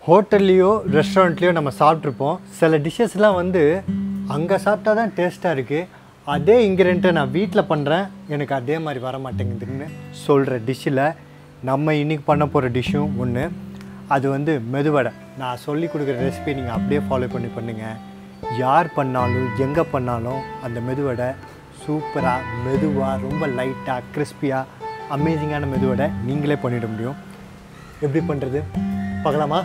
ஹோட்டல்லையோ ரெஸ்டாரண்ட்லேயோ நம்ம சாப்பிட்ருப்போம். சில டிஷ்ஷஸ்லாம் வந்து அங்கே சாப்பிட்டா தான் டேஸ்ட்டாக இருக்குது, அதே இன்க்ரீடியண்ட்டை நான் வீட்டில் பண்ணுறேன் எனக்கு அதே மாதிரி வர மாட்டேங்குதுன்னு சொல்கிற டிஷ்ஷில் நம்ம இன்றைக்கி பண்ண போகிற டிஷ்ஷும் ஒன்று. அது வந்து மெதுவடை. நான் சொல்லி கொடுக்குற ரெசிபி நீங்கள் அப்படியே ஃபாலோ பண்ணுங்கள். யார் பண்ணாலும் எங்கே பண்ணாலும் அந்த மெதுவடை சூப்பராக மெதுவாக ரொம்ப லைட்டாக கிறிஸ்பியாக அமேசிங்கான மெதுவடை நீங்களே பண்ணிட முடியும். எப்படி பண்ணுறது பார்க்கலாமா?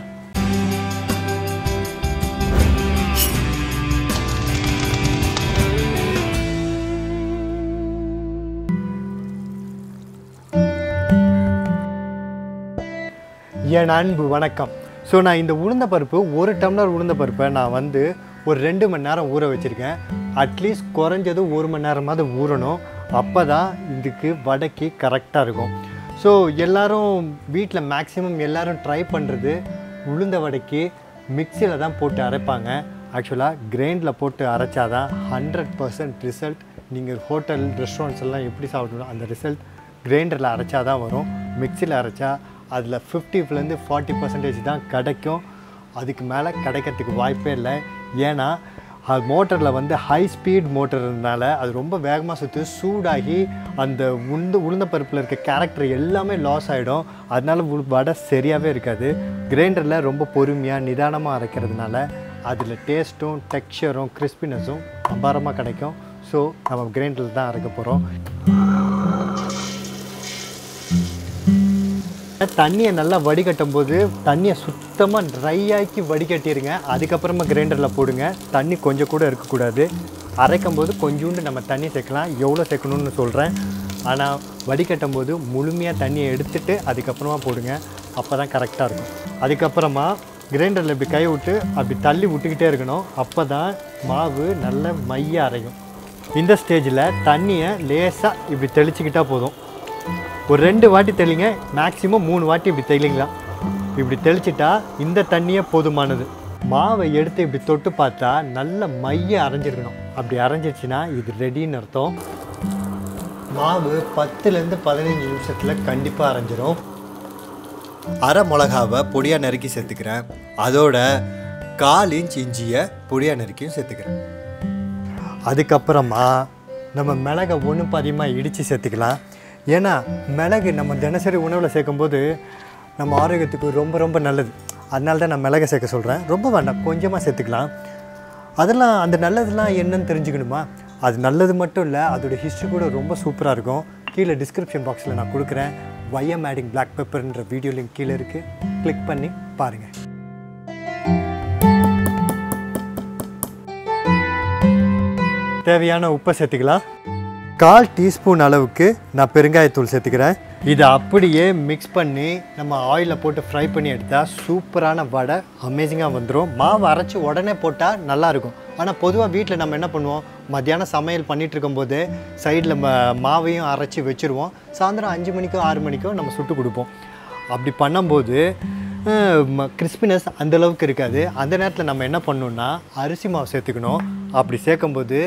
என் அன்பு வணக்கம். ஸோ நான் இந்த உளுந்தப்பருப்பு 1 டம்ளர் உளுந்தப்பருப்பை நான் வந்து ஒரு 2 மணி நேரம் ஊற வச்சுருக்கேன். அட்லீஸ்ட் குறைஞ்சது 1 மணி நேரமாவது ஊறணும். அப்போ தான் இதுக்கு வடைக்கு கரெக்டாக இருக்கும். ஸோ எல்லோரும் வீட்டில் மேக்ஸிமம் எல்லோரும் ட்ரை பண்ணுறது உளுந்த வடைக்கு மிக்சியில் தான் போட்டு அரைப்பாங்க. ஆக்சுவலாக கிரைண்டில் போட்டு அரைச்சாதான் 100% ரிசல்ட். நீங்கள் ஹோட்டல் ரெஸ்டாரண்ட்ஸ் எல்லாம் எப்படி சாப்பிடணும் அந்த ரிசல்ட் கிரைண்டரில் அரைச்சா தான் வரும். மிக்சியில் அரைச்சா அதில் 50% 40% தான் கிடைக்கும். அதுக்கு மேலே கிடைக்கிறதுக்கு வாய்ப்பே இல்லை. ஏன்னா அது மோட்டரில் வந்து ஹை ஸ்பீட் மோட்டர் இருந்தனால அது ரொம்ப வேகமாக சுற்றி சூடாகி அந்த உளுந்த பருப்பில் இருக்க கேரக்டர் எல்லாமே லாஸ் ஆகிடும். அதனால வடை சரியாகவே இருக்காது. கிரைண்டரில் ரொம்ப பொறுமையாக நிதானமாக அரைக்கிறதுனால அதில் டேஸ்ட்டும் டெக்ஸ்சரும் கிறிஸ்பினஸும் அபாரமாக கிடைக்கும். ஸோ நம்ம கிரைண்டரில் தான் அரைக்க போகிறோம். தண்ணியை நல்லா வடிகட்டும் போது தண்ணியை சுத்தமாக ட்ரை ஆக்கி வடிகட்டிடுங்க. அதுக்கப்புறமா கிரைண்டரில் போடுங்க. தண்ணி கொஞ்சம் கூட இருக்கக்கூடாது. அரைக்கும் போது கொஞ்சோண்டு நம்ம தண்ணி சேர்க்கலாம். எவ்வளோ சேர்க்கணும்னு சொல்கிறேன். ஆனால் வடிகட்டும் போது முழுமையாக தண்ணியை எடுத்துகிட்டு அதுக்கப்புறமா போடுங்க. அப்போ தான் கரெக்டாக இருக்கும். அதுக்கப்புறமா கிரைண்டரில் இப்படி கை விட்டு அப்படி தள்ளி விட்டுக்கிட்டே இருக்கணும். அப்போ தான் மாவு நல்ல மைய அரையும். இந்த ஸ்டேஜில் தண்ணியை லேசாக இப்படி தெளிச்சிக்கிட்டால் போதும். ஒரு 2 வாட்டி தெளிங்க, மேக்ஸிமம் 3 வாட்டி இப்படி தெளிங்களாம். இப்படி தெளிச்சிட்டா இந்த தண்ணியே போதுமானது. மாவை எடுத்து இப்படி தொட்டு பார்த்தா நல்ல மைய அரைஞ்சிருக்கணும். அப்படி அரைஞ்சிருச்சுன்னா இது ரெடின்னு அர்த்தம். மாவு 10லேருந்து 15 நிமிஷத்தில் கண்டிப்பாக அரைஞ்சிரும். அரை மிளகாவை பொடியாக நறுக்கி சேர்த்துக்கிறேன். அதோட 1/4 இன்ச் இஞ்சியை பொடியாக நறுக்கியும் சேர்த்துக்கிறேன். அதுக்கப்புறமா நம்ம மிளகை 1 பாதியமாக இடித்து சேர்த்துக்கலாம். ஏன்னா மிளகு நம்ம தினசரி உணவில் சேர்க்கும்போது நம்ம ஆரோக்கியத்துக்கு ரொம்ப ரொம்ப நல்லது. அதனால தான் நான் மிளகை சேர்க்க சொல்கிறேன். ரொம்ப வேண்டாம், கொஞ்சமாக சேர்த்துக்கலாம். அதெல்லாம் அந்த நல்லதுலாம் என்னன்னு தெரிஞ்சுக்கணுமா? அது நல்லது மட்டும் இல்லை, அதோடய ஹிஸ்ட்ரி கூட ரொம்ப சூப்பராக இருக்கும். கீழே டிஸ்கிரிப்ஷன் பாக்ஸில் நான் கொடுக்குறேன். வை எம் ஆடிங் பிளாக் பெப்பர்ன்ற வீடியோ லிங்க் கீழே இருக்குது. கிளிக் பண்ணி பாருங்கள். தேவையான உப்பை சேர்த்துக்கலாம். 1/4 டீஸ்பூன் அளவுக்கு நான் பெருங்காயத்தூள் சேர்த்துக்கிறேன். இதை அப்படியே மிக்ஸ் பண்ணி நம்ம ஆயிலில் போட்டு ஃப்ரை பண்ணி எடுத்தால் சூப்பரான வடை அமேசிங்காக வந்துடும். மாவு அரைச்சி உடனே போட்டால் நல்லாயிருக்கும். ஆனால் பொதுவாக வீட்டில் நம்ம என்ன பண்ணுவோம், மத்தியானம் சமையல் பண்ணிகிட்டு இருக்கும்போது சைடில் மாவையும் அரைச்சி வச்சுருவோம். சாயந்தரம் 5 மணிக்கோ 6 மணிக்கோ நம்ம சுட்டு கொடுப்போம். அப்படி பண்ணும்போது கிறிஸ்பினஸ் அந்தளவுக்கு இருக்காது. அந்த நேரத்தில் நம்ம என்ன பண்ணணுன்னா அரிசி மாவு சேர்த்துக்கணும். அப்படி சேர்க்கும்போது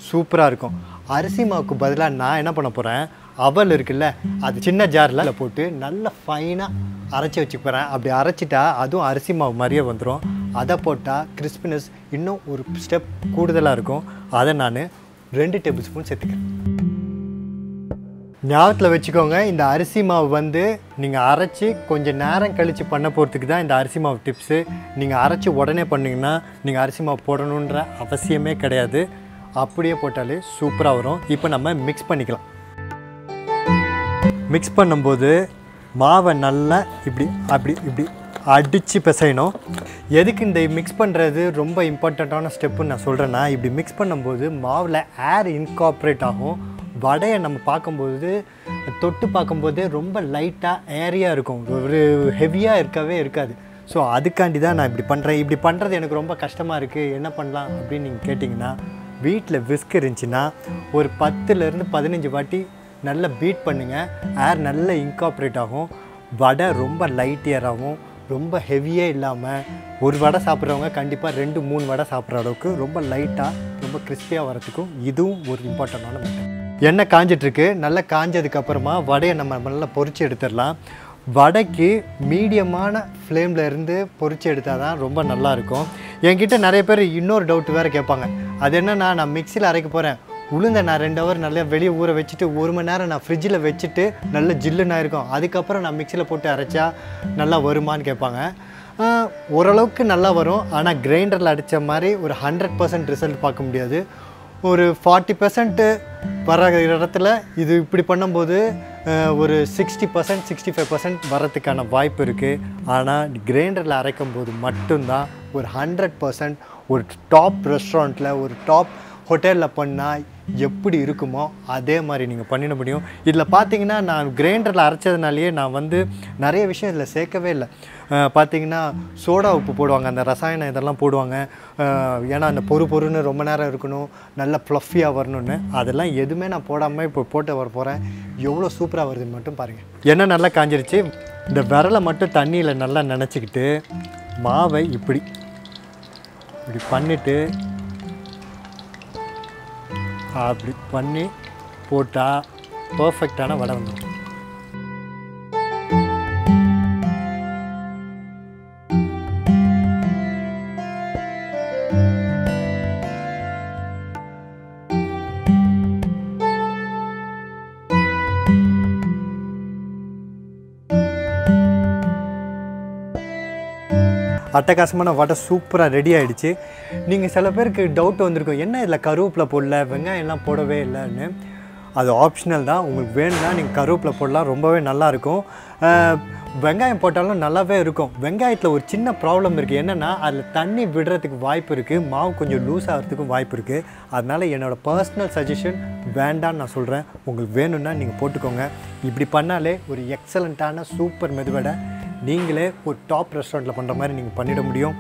சூப்பராக இருக்கும். அரிசி மாவுக்கு பதிலாக நான் என்ன பண்ண போகிறேன், அவல் இருக்குல்ல, அது சின்ன ஜாரில் போட்டு நல்லா ஃபைனாக அரைச்சி வச்சுக்கிறேன். அப்படி அரைச்சிட்டா அதுவும் அரிசி மாவு மாதிரியே வந்துடும். அதை போட்டால் கிறிஸ்பினஸ் இன்னும் ஒரு ஸ்டெப் கூடுதலாக இருக்கும். அதை நான் 2 டேபிள் ஸ்பூன் சேர்த்துக்கிறேன். ஞாபகத்தில் வச்சுக்கோங்க, இந்த அரிசி மாவு வந்து நீங்கள் அரைச்சி கொஞ்சம் நேரம் கழித்து பண்ண போகிறதுக்கு தான் இந்த அரிசி மாவு டிப்ஸு. நீங்கள் அரைச்சி உடனே பண்ணிங்கன்னா நீங்கள் அரிசி மாவு போடணுன்ற அவசியமே கிடையாது. அப்படியே போட்டாலே சூப்பராக வரும். இப்போ நம்ம மிக்ஸ் பண்ணிக்கலாம். மிக்ஸ் பண்ணும்போது மாவை நல்லா இப்படி இப்படி அடித்து பிசையணும். எதுக்கு இந்த மிக்ஸ் பண்ணுறது ரொம்ப இம்பார்ட்டண்ட்டான ஸ்டெப்புன்னு நான் சொல்கிறேன்னா, இப்படி மிக்ஸ் பண்ணும்போது மாவில் ஏர் இன்கார்ப்ரேட் ஆகும். வடையை நம்ம பார்க்கும்போது தொட்டு பார்க்கும்போதே ரொம்ப லைட்டாக ஏரியாக இருக்கும், ஒரு ஹெவியாக இருக்கவே இருக்காது. ஸோ அதுக்காண்டி தான் நான் இப்படி பண்ணுறேன். இப்படி பண்ணுறது எனக்கு ரொம்ப கஷ்டமாக இருக்குது, என்ன பண்ணலாம் அப்படின்னு நீங்கள் கேட்டிங்கன்னா, வீட்டில் விஸ்க் இருந்துச்சுன்னா ஒரு 10லேருந்து 15 வாட்டி நல்லா பீட் பண்ணுங்கள். ஏர் நல்லா இன்கார்ப்ரேட் ஆகும். வடை ரொம்ப லைட் ஏராகவும் ரொம்ப ஹெவியே இல்லாமல் ஒரு வடை சாப்பிட்றவங்க கண்டிப்பாக 2-3 வடை சாப்பிட்ற அளவுக்கு ரொம்ப லைட்டாக ரொம்ப கிறிஸ்பியாக வரத்துக்கும் இதுவும் ஒரு இம்பார்ட்டண்டான மெத்தட். எண்ணெய் காஞ்சிட்ருக்கு. நல்லா காஞ்சதுக்கப்புறமா வடையை நம்ம நல்லா பொரித்து எடுத்துடலாம். வடைக்கு மீடியமான ஃப்ளேமில் இருந்து பொரிச்சு எடுத்தால் தான் ரொம்ப நல்லாயிருக்கும். என்கிட்ட நிறைய பேர் இன்னொரு டவுட் வேறு கேட்பாங்க. அது என்னென்னா, நான் மிக்சியில் அரைக்க போகிறேன், உளுந்தை நான் 2 ஹவர் நல்லா வெளியே ஊற வச்சுட்டு 1 மணி நேரம் நான் ஃப்ரிட்ஜில் வச்சுட்டு நல்ல ஜில்லுன்னு இருக்கும், அதுக்கப்புறம் நான் மிக்சியில் போட்டு அரைச்சா நல்லா வருமானு கேட்பாங்க. ஓரளவுக்கு நல்லா வரும். ஆனால் கிரைண்டரில் அடித்த மாதிரி ஒரு 100% ரிசல்ட் பார்க்க முடியாது. ஒரு 40% வர இடத்துல இது இப்படி பண்ணும்போது ஒரு 60% 65% வரத்துக்கான வாய்ப்பு இருக்குது. ஆனால் கிரைண்டரில் அரைக்கும் போது மட்டும்தான் ஒரு 100% ஒரு டாப் ரெஸ்டாரண்ட்டில் ஒரு டாப் ஹோட்டலில் பண்ணால் எப்படி இருக்குமோ அதே மாதிரி நீங்கள் பண்ணிட முடியும். இதில் பார்த்தீங்கன்னா நான் கிரைண்டரில் அரைச்சதுனாலேயே நான் நிறைய விஷயம் இதில் சேர்க்கவே இல்லை. பார்த்தீங்கன்னா சோடா உப்பு போடுவாங்க, அந்த ரசாயனம் இதெல்லாம் போடுவாங்க, ஏன்னா அந்த பொறுன்னு ரொம்ப நேரம் இருக்கணும், நல்லா ஃப்ளஃபியாக வரணும்னு. அதெல்லாம் எதுவுமே நான் போடாமல் இப்போ போட்டு வர போகிறேன். எவ்வளோ சூப்பராக வருதுன்னு மட்டும் பாருங்கள். எண்ணெய் நல்லா காஞ்சிருச்சு. இந்த விரலை மட்டும் தண்ணியில் நல்லா நனைச்சிக்கிட்டு மாவை இப்படி பண்ணிவிட்டு அப்படி பண்ணி போட்டால் பர்ஃபெக்டான வடை வந்துடும். அட்டகாசமான வடை சூப்பராக ரெடி ஆகிடுச்சு. நீங்கள் சில பேருக்கு டவுட் வந்திருக்கும், என்ன இதில் கருவேப்பிலை போடல, வெங்காயம் எல்லாம் போடவே இல்லைன்னு. அது ஆப்ஷனல் தான். உங்களுக்கு வேணும்னா நீங்கள் கருவேப்பிலை போடலாம், ரொம்பவே நல்லாயிருக்கும். வெங்காயம் போட்டாலும் நல்லாவே இருக்கும். வெங்காயத்தில் ஒரு சின்ன ப்ராப்ளம் இருக்குது. என்னென்னா அதில் தண்ணி விடுறதுக்கு வாய்ப்பு இருக்குது, மாவு கொஞ்சம் லூஸ் ஆகிறதுக்கும் வாய்ப்பு இருக்குது. அதனால் என்னோடய பர்சனல் சஜஷன் வேண்டான்னு நான் சொல்கிறேன். உங்களுக்கு வேணும்னா நீங்கள் போட்டுக்கோங்க. இப்படி பண்ணாலே ஒரு எக்ஸலண்ட்டான சூப்பர் மெதுவடை நீங்களே ஒரு டாப் ரெஸ்டாரண்ட்டில் பண்ணுற மாதிரி நீங்கள் பண்ணிட முடியும்.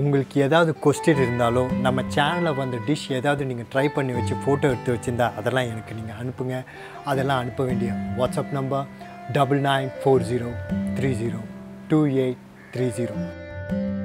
உங்களுக்கு ஏதாவது கொஸ்டின் இருந்தாலோ, நம்ம சேனலில் டிஷ் ஏதாவது நீங்கள் ட்ரை பண்ணி வச்சு ஃபோட்டோ எடுத்து வச்சுருந்தா அதெல்லாம் எனக்கு நீங்கள் அனுப்புங்க. அதெல்லாம் அனுப்ப வேண்டிய வாட்ஸ்அப் நம்பர் 9940302830.